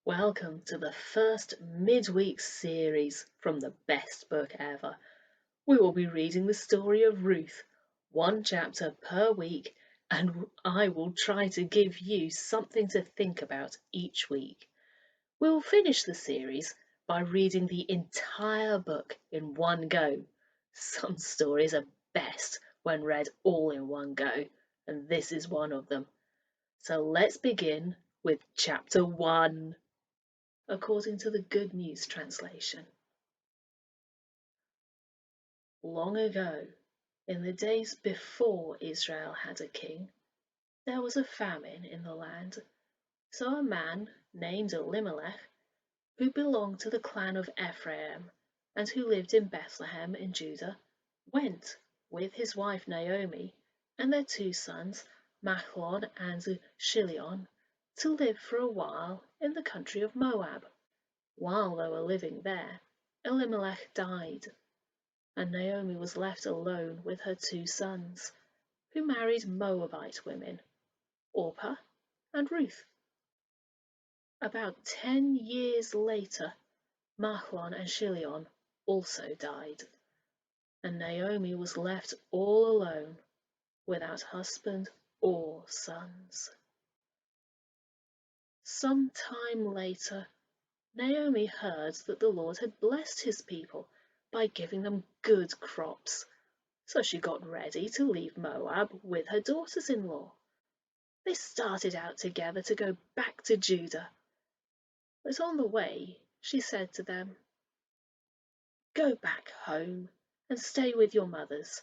Welcome to the first midweek series from the best book ever. We will be reading the story of Ruth, one chapter per week, and I will try to give you something to think about each week. We will finish the series by reading the entire book in one go. Some stories are best when read all in one go, and this is one of them. So let's begin with chapter 1. According to the Good News translation. Long ago, in the days before Israel had a king, there was a famine in the land. So a man named Elimelech, who belonged to the clan of Ephraim and who lived in Bethlehem in Judah, went with his wife Naomi and their two sons, Machlon and Chilion, to live for a while in the country of Moab. While they were living there, Elimelech died, and Naomi was left alone with her two sons, who married Moabite women, Orpah and Ruth. About 10 years later, Machlon and Chilion also died, and Naomi was left all alone, without husband or sons. Some time later, Naomi heard that the Lord had blessed his people by giving them good crops, so she got ready to leave Moab with her daughters-in-law. They started out together to go back to Judah, but on the way she said to them, "Go back home and stay with your mothers.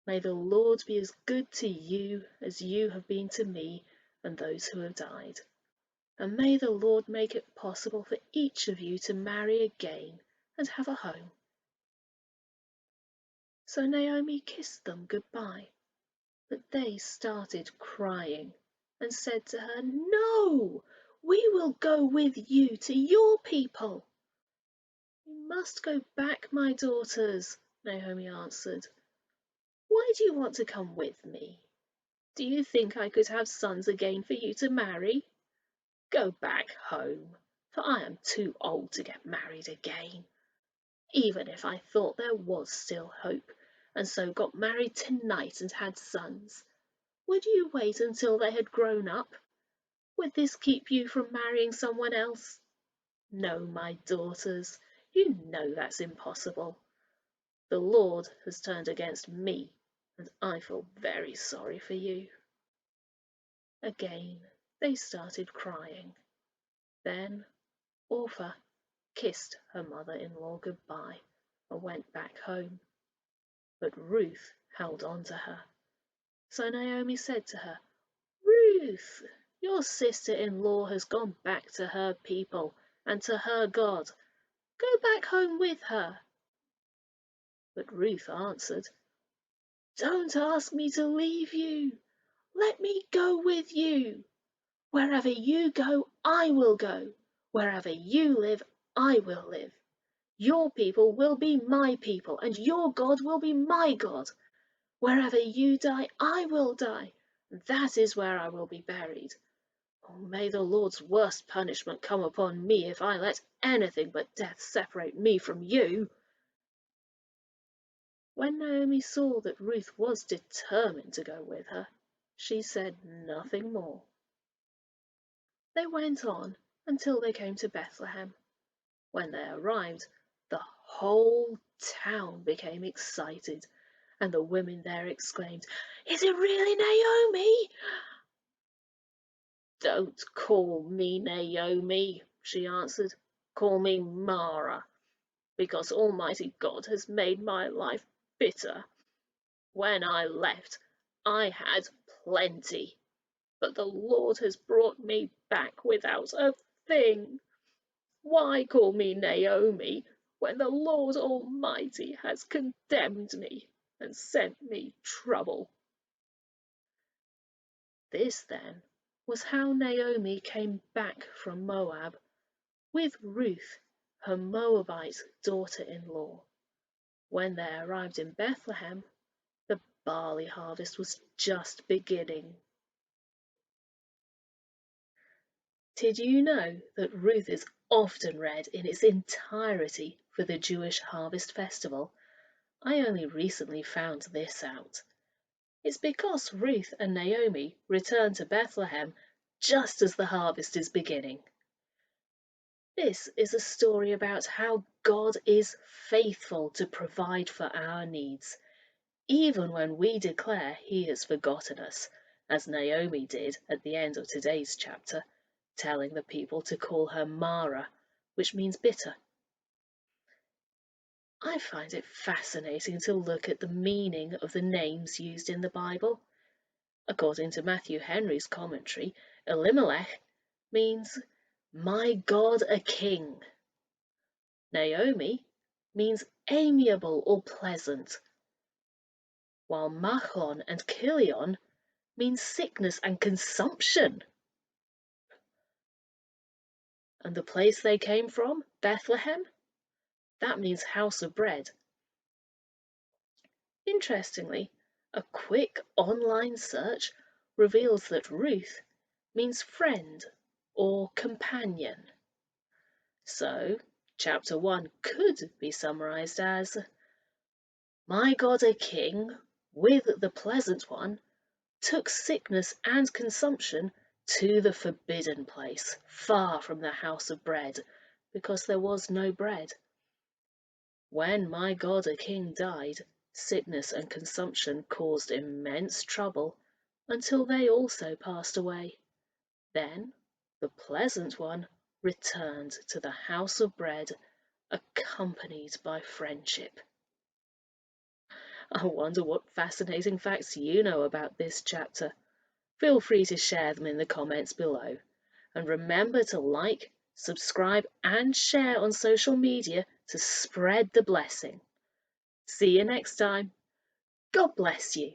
May the Lord be as good to you as you have been to me and those who have died. And may the Lord make it possible for each of you to marry again and have a home." So Naomi kissed them goodbye, but they started crying and said to her, "No, we will go with you to your people." "You must go back, my daughters," Naomi answered. "Why do you want to come with me? Do you think I could have sons again for you to marry? Go back home, for I am too old to get married again. Even if I thought there was still hope, and so got married tonight and had sons, would you wait until they had grown up? Would this keep you from marrying someone else? No, my daughters, you know that's impossible. The Lord has turned against me, and I feel very sorry for you." Again they started crying. Then Orpah kissed her mother-in-law goodbye and went back home. But Ruth held on to her. So Naomi said to her, "Ruth, your sister-in-law has gone back to her people and to her God. Go back home with her." But Ruth answered, "Don't ask me to leave you. Let me go with you. Wherever you go, I will go. Wherever you live, I will live. Your people will be my people, and your God will be my God. Wherever you die, I will die. That is where I will be buried. Oh, may the Lord's worst punishment come upon me if I let anything but death separate me from you." When Naomi saw that Ruth was determined to go with her, she said nothing more. They went on until they came to Bethlehem. When they arrived, the whole town became excited, and the women there exclaimed, "Is it really Naomi?" "Don't call me Naomi," she answered. "Call me Mara, because Almighty God has made my life bitter. When I left, I had plenty, but the Lord has brought me back without a thing. Why call me Naomi when the Lord Almighty has condemned me and sent me trouble?" This, then, was how Naomi came back from Moab with Ruth, her Moabite daughter-in-law. When they arrived in Bethlehem, the barley harvest was just beginning. Did you know that Ruth is often read in its entirety for the Jewish Harvest Festival? I only recently found this out. It's because Ruth and Naomi return to Bethlehem just as the harvest is beginning. This is a story about how God is faithful to provide for our needs, even when we declare He has forgotten us, as Naomi did at the end of today's chapter, telling the people to call her Mara, which means bitter. I find it fascinating to look at the meaning of the names used in the Bible. According to Matthew Henry's commentary, Elimelech means "my God a king." Naomi means amiable or pleasant, while Machlon and Kilion means sickness and consumption. And the place they came from, Bethlehem, that means house of bread. Interestingly, a quick online search reveals that Ruth means friend or companion. So, chapter 1 could be summarized as, "My God a king, with the pleasant one, took sickness and consumption to the forbidden place, far from the house of bread, because there was no bread. When my God a king died, sickness and consumption caused immense trouble until they also passed away. Then the pleasant one returned to the house of bread, accompanied by friendship." I wonder what fascinating facts you know about this chapter. Feel free to share them in the comments below. And remember to like, subscribe, and share on social media to spread the blessing. See you next time. God bless you.